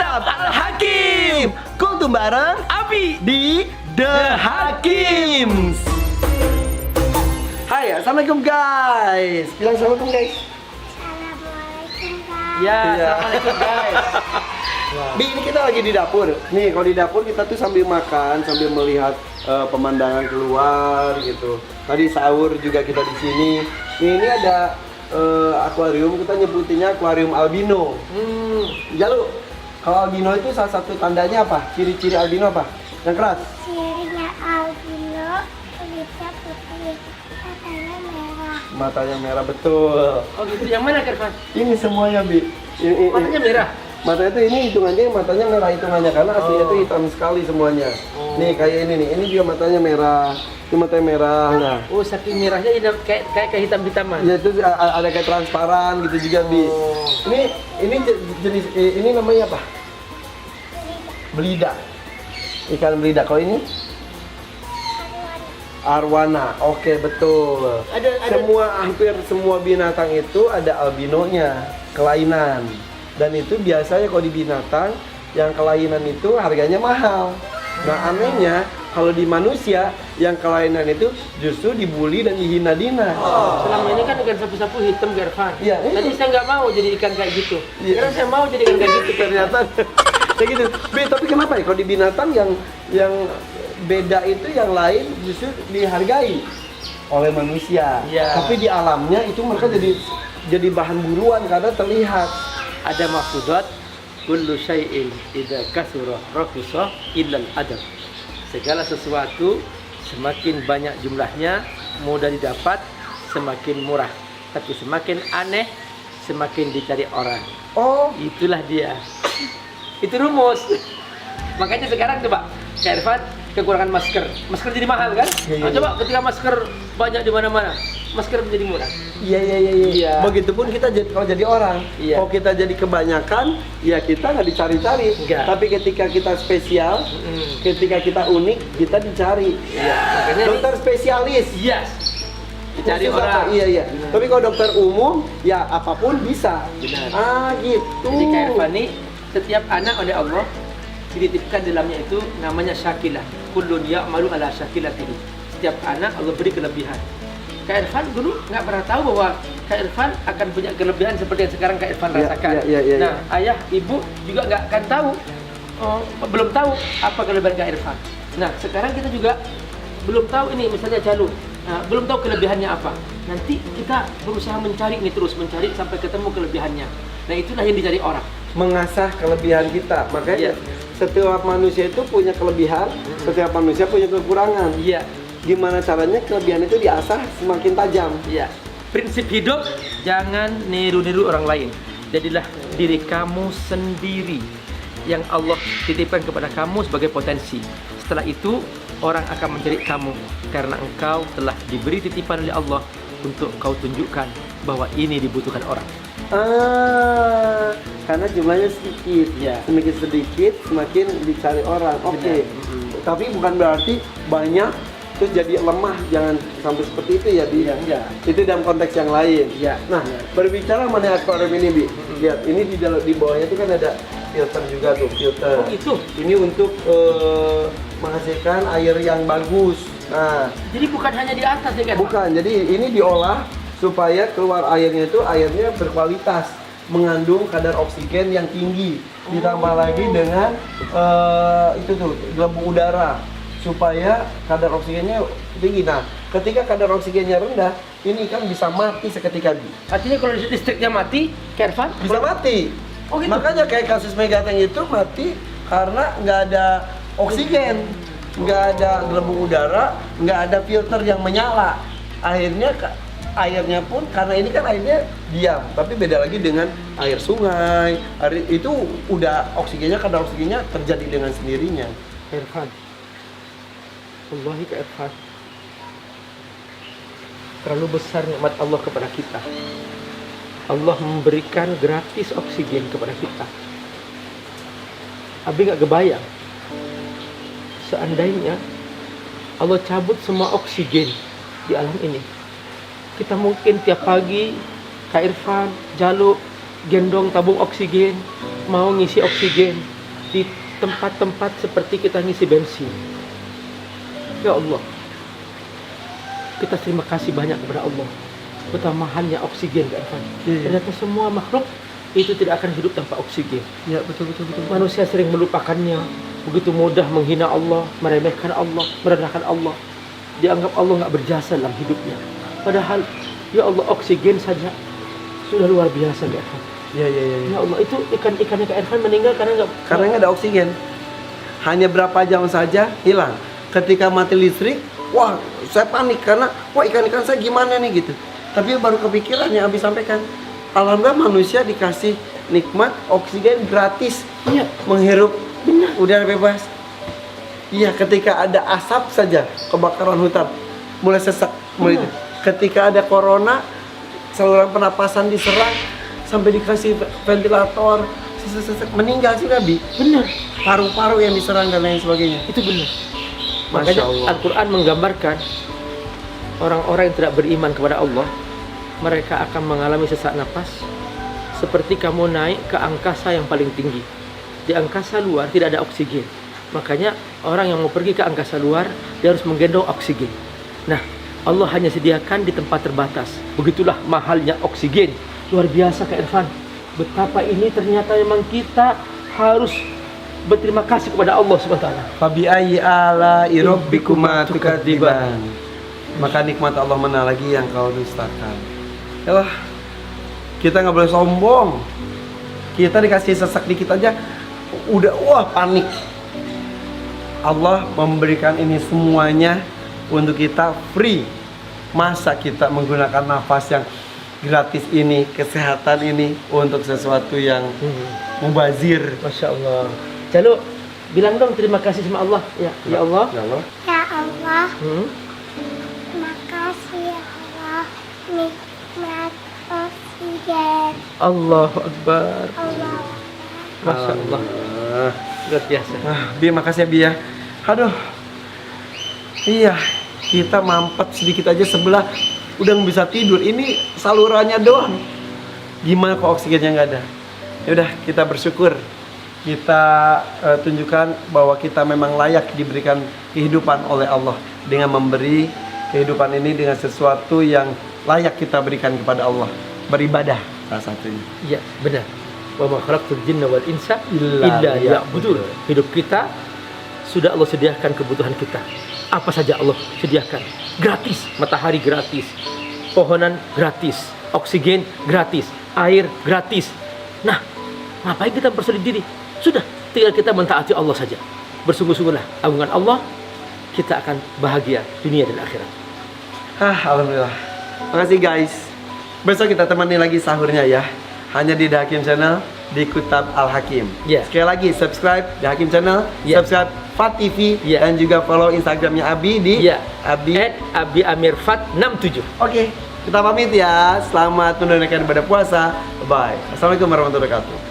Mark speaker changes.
Speaker 1: Siap Al-Hakim. Kultum bareng
Speaker 2: Abi
Speaker 1: di The Hakims. Hai, assalamualaikum guys. Bilang assalamualaikum guys.
Speaker 3: Assalamualaikum Kak.
Speaker 2: Ya,
Speaker 1: Iya.
Speaker 2: assalamualaikum guys.
Speaker 1: Bi, ini kita lagi di dapur. Nih, kalau di dapur kita tuh sambil makan, sambil melihat pemandangan keluar gitu. Tadi sahur juga kita di sini. Nih, ini ada akuarium, kita nyebutinnya akuarium albino. Jalu, kalau albino itu salah satu tandanya apa? Ciri-ciri albino apa? Yang keras?
Speaker 3: Cirinya albino, kulitnya putih, matanya merah.
Speaker 1: Matanya merah, betul.
Speaker 2: Oh gitu, yang mana Kervan?
Speaker 1: Ini semuanya, Bi.
Speaker 2: Matanya merah.
Speaker 1: Matanya itu ini hitungannya matanya merah hitungannya karena aslinya itu hitam sekali semuanya. Nih kayak ini nih, ini juga matanya merah. Ini matanya merah. Nah,
Speaker 2: Oh, saking merahnya kayak hitam-hitaman.
Speaker 1: ya itu ada kayak transparan gitu juga, Bi. Ini jenis ini namanya apa? Belida. Ikan belida. Kalau ini arwana. Oke, betul. Hampir semua binatang itu ada albinonya, kelainan. Dan itu biasanya kalau di binatang yang kelainan itu harganya mahal. Nah, anehnya kalau di manusia yang kelainan itu justru dibully dan dihina-dina.
Speaker 2: Selama ini kan ikan sapu-sapu hitam Kervan.
Speaker 1: Iya, ini.
Speaker 2: Tadi saya nggak mau jadi ikan kayak gitu.
Speaker 1: Iya.
Speaker 2: Karena saya mau jadi ikan kayak gitu.
Speaker 1: Ternyata kayak gitu. Bi, tapi kenapa ya kalau di binatang yang beda itu yang lain justru dihargai oleh manusia.
Speaker 2: Iya.
Speaker 1: Tapi di alamnya itu mereka jadi bahan buruan karena terlihat.
Speaker 2: Ada mafsudat kullu syai'in idza kasura rakhisa illa al-adab. Segala sesuatu semakin banyak jumlahnya mudah didapat semakin murah. Tapi semakin aneh semakin dicari orang.
Speaker 1: Oh,
Speaker 2: Itulah dia. Itu rumus. Makanya sekarang coba Kak Irfan kekurangan masker. Masker jadi mahal kan?
Speaker 1: Iya.
Speaker 2: Nah, coba ketika masker banyak di mana-mana, masker menjadi murah.
Speaker 1: iya.
Speaker 2: Iya.
Speaker 1: Begitupun kita kalau jadi orang.
Speaker 2: Iya.
Speaker 1: Kalau kita jadi kebanyakan, ya kita nggak dicari-cari.
Speaker 2: Enggak.
Speaker 1: Tapi ketika kita spesial, ketika kita unik, kita dicari.
Speaker 2: Iya. Makanya
Speaker 1: Dokter spesialis.
Speaker 2: yes. Dicari
Speaker 1: Khusus
Speaker 2: orang.
Speaker 1: apa? Iya. Tapi kalau dokter umum, ya apapun bisa.
Speaker 2: Benar.
Speaker 1: Ah, gitu.
Speaker 2: Jadi Kak Irfan ini setiap anak oleh Allah dititipkan dalamnya itu namanya syakilah. Kullun ya'malu ala syakilatihi. Setiap anak Allah beri kelebihan. Kak Irfan dulu nggak pernah tahu bahwa Kak Irfan akan punya kelebihan seperti yang sekarang Kak Irfan
Speaker 1: Iya,
Speaker 2: rasakan.
Speaker 1: iya.
Speaker 2: Nah, ayah, ibu juga nggak akan tahu, belum tahu apa kelebihan Kak Irfan. Nah, sekarang kita juga belum tahu ini, misalnya Jalu, belum tahu kelebihannya apa. Nanti kita berusaha mencari ini terus, mencari sampai ketemu kelebihannya. Nah, itulah yang dicari orang.
Speaker 1: Mengasah kelebihan kita. Makanya
Speaker 2: Iya.
Speaker 1: setiap manusia itu punya kelebihan, setiap manusia punya kekurangan.
Speaker 2: Iya,
Speaker 1: Gimana caranya kelebihan itu diasah semakin tajam?
Speaker 2: iya. Prinsip hidup, jangan niru-niru orang lain. Jadilah diri kamu sendiri yang Allah titipkan kepada kamu sebagai potensi. Setelah itu, orang akan mencari kamu karena engkau telah diberi titipan oleh Allah untuk kau tunjukkan bahwa ini dibutuhkan orang.
Speaker 1: Karena jumlahnya sedikit.
Speaker 2: Iya.
Speaker 1: Semakin sedikit, semakin dicari orang. Oke.
Speaker 2: Benar.
Speaker 1: Tapi bukan berarti banyak terus jadi lemah. Jangan sampai seperti itu ya, Bi.
Speaker 2: Iya, enggak.
Speaker 1: Itu dalam konteks yang lain.
Speaker 2: Iya.
Speaker 1: Nah, berbicara mengenai akuarium ini, Bi. Lihat, ini di bawahnya itu kan ada filter juga tuh, filter.
Speaker 2: Oh, itu.
Speaker 1: Ini untuk menghasilkan air yang bagus. Nah,
Speaker 2: Jadi bukan hanya di atas ya kan?
Speaker 1: bukan. Jadi ini diolah supaya keluar airnya itu airnya berkualitas, mengandung kadar oksigen yang tinggi, ditambah lagi dengan itu tuh gelembung udara supaya kadar oksigennya tinggi. Nah, ketika kadar oksigennya rendah, ini ikan bisa mati seketika.
Speaker 2: Artinya kalau listriknya mati, Kak Irfan,
Speaker 1: Bisa mati.
Speaker 2: Oh, gitu?
Speaker 1: Makanya kayak kasus Megateng itu mati karena nggak ada oksigen, nggak ada gelembung udara, nggak ada filter yang menyala. Akhirnya airnya pun karena ini kan airnya diam, tapi beda lagi dengan air sungai. Air itu udah oksigennya, kadar oksigennya terjadi dengan sendirinya.
Speaker 2: Kak Irfan, wallahi Kak Irfan, terlalu besar nikmat Allah kepada kita. Allah memberikan gratis oksigen kepada kita. Abi nggak kebayang, seandainya Allah cabut semua oksigen di alam ini, kita mungkin tiap pagi Kak Irfan, Jaluk, gendong tabung oksigen, mau ngisi oksigen. di tempat-tempat seperti kita ngisi bensin. Ya Allah, kita terima kasih banyak kepada Allah. Betapa mahalnya oksigen, Kak Irfan. Ternyata semua makhluk itu tidak akan hidup tanpa oksigen.
Speaker 1: Ya, betul.
Speaker 2: Manusia sering melupakannya, begitu mudah menghina Allah, meremehkan Allah, merendahkan Allah. Dianggap Allah nggak berjasa dalam hidupnya. Padahal, ya Allah, oksigen saja sudah luar biasa, Kak Irfan.
Speaker 1: Ya.
Speaker 2: Ya Allah, itu ikan-ikannya Kak Irfan meninggal karena
Speaker 1: Karena nggak ada oksigen. Hanya berapa jam saja hilang. Ketika mati listrik, wah, saya panik karena wah, ikan-ikan saya gimana nih gitu. Tapi baru kepikiran yang Abi sampaikan. Alhamdulillah manusia dikasih nikmat oksigen gratis.
Speaker 2: Iya.
Speaker 1: Menghirup
Speaker 2: Benar.
Speaker 1: udara bebas. Iya, ketika ada asap saja kebakaran hutan mulai sesak. Ketika ada corona, saluran pernapasan diserang sampai dikasih ventilator, sesak meninggal sih Nabi.
Speaker 2: Benar.
Speaker 1: Paru-paru yang diserang dan lain sebagainya.
Speaker 2: Itu benar.
Speaker 1: Masya
Speaker 2: Makanya
Speaker 1: Allah.
Speaker 2: Al-Quran menggambarkan orang-orang yang tidak beriman kepada Allah, mereka akan mengalami sesak napas seperti kamu naik ke angkasa yang paling tinggi. Di angkasa luar tidak ada oksigen. Makanya orang yang mau pergi ke angkasa luar, dia harus menggendong oksigen. Nah, Allah hanya sediakan di tempat terbatas. Begitulah mahalnya oksigen. Luar biasa, Kak Irfan. Betapa ini ternyata memang kita harus berterima kasih kepada Allah SWT.
Speaker 1: Fabi ayyi ala'i rabbikuma tukadziban. Maka nikmat Allah mana lagi yang kau dustakan. Yalah, kita nggak boleh sombong. Kita dikasih sesak dikit aja udah wah panik. Allah memberikan ini semuanya untuk kita free. Masa kita menggunakan nafas yang gratis ini, kesehatan ini untuk sesuatu yang mubazir.
Speaker 2: Masya Allah. Jalo, bilang dong terima kasih sama Allah. Ya Allah.
Speaker 1: Ya Allah.
Speaker 3: Ya Allah, makasih ya Allah, nikmat oksigen.
Speaker 2: Allahu Akbar.
Speaker 3: Allah.
Speaker 2: Masya Allah. Luar biasa.
Speaker 1: Bi, makasih ya Bi ya. Aduh. Iya, kita mampet sedikit aja sebelah udah nggak bisa tidur. Ini salurannya doang. Gimana kok oksigennya nggak ada? Ya udah, kita bersyukur. Kita tunjukkan bahwa kita memang layak diberikan kehidupan oleh Allah dengan memberi kehidupan ini dengan sesuatu yang layak kita berikan kepada Allah, beribadah salah satunya.
Speaker 2: Iya, benar. Wa ma khalaqtul jinna wal insa
Speaker 1: Illa
Speaker 2: illa liya'budun. Hidup kita sudah Allah sediakan kebutuhan kita. Apa saja Allah sediakan. Gratis, matahari gratis, pohonan gratis, oksigen gratis, air gratis. Nah, ngapain kita bersedih diri? Sudah, tinggal kita mentaati Allah saja. Bersungguh-sungguhlah agungan Allah, kita akan bahagia dunia dan akhirat.
Speaker 1: Alhamdulillah. Makasih guys. Besok kita temani lagi sahurnya ya. Hanya di The Hakim Channel, di Kutab Al Hakim.
Speaker 2: Yeah.
Speaker 1: Sekali lagi subscribe The Hakim Channel,
Speaker 2: Yeah.
Speaker 1: subscribe Fat TV,
Speaker 2: Yeah.
Speaker 1: dan juga follow Instagramnya Abi di
Speaker 2: Ya,
Speaker 1: Abi.
Speaker 2: Abi Amir Fat 67.
Speaker 1: Oke, kita pamit ya. Selamat menunaikan ibadah puasa. Bye. Assalamualaikum warahmatullahi wabarakatuh.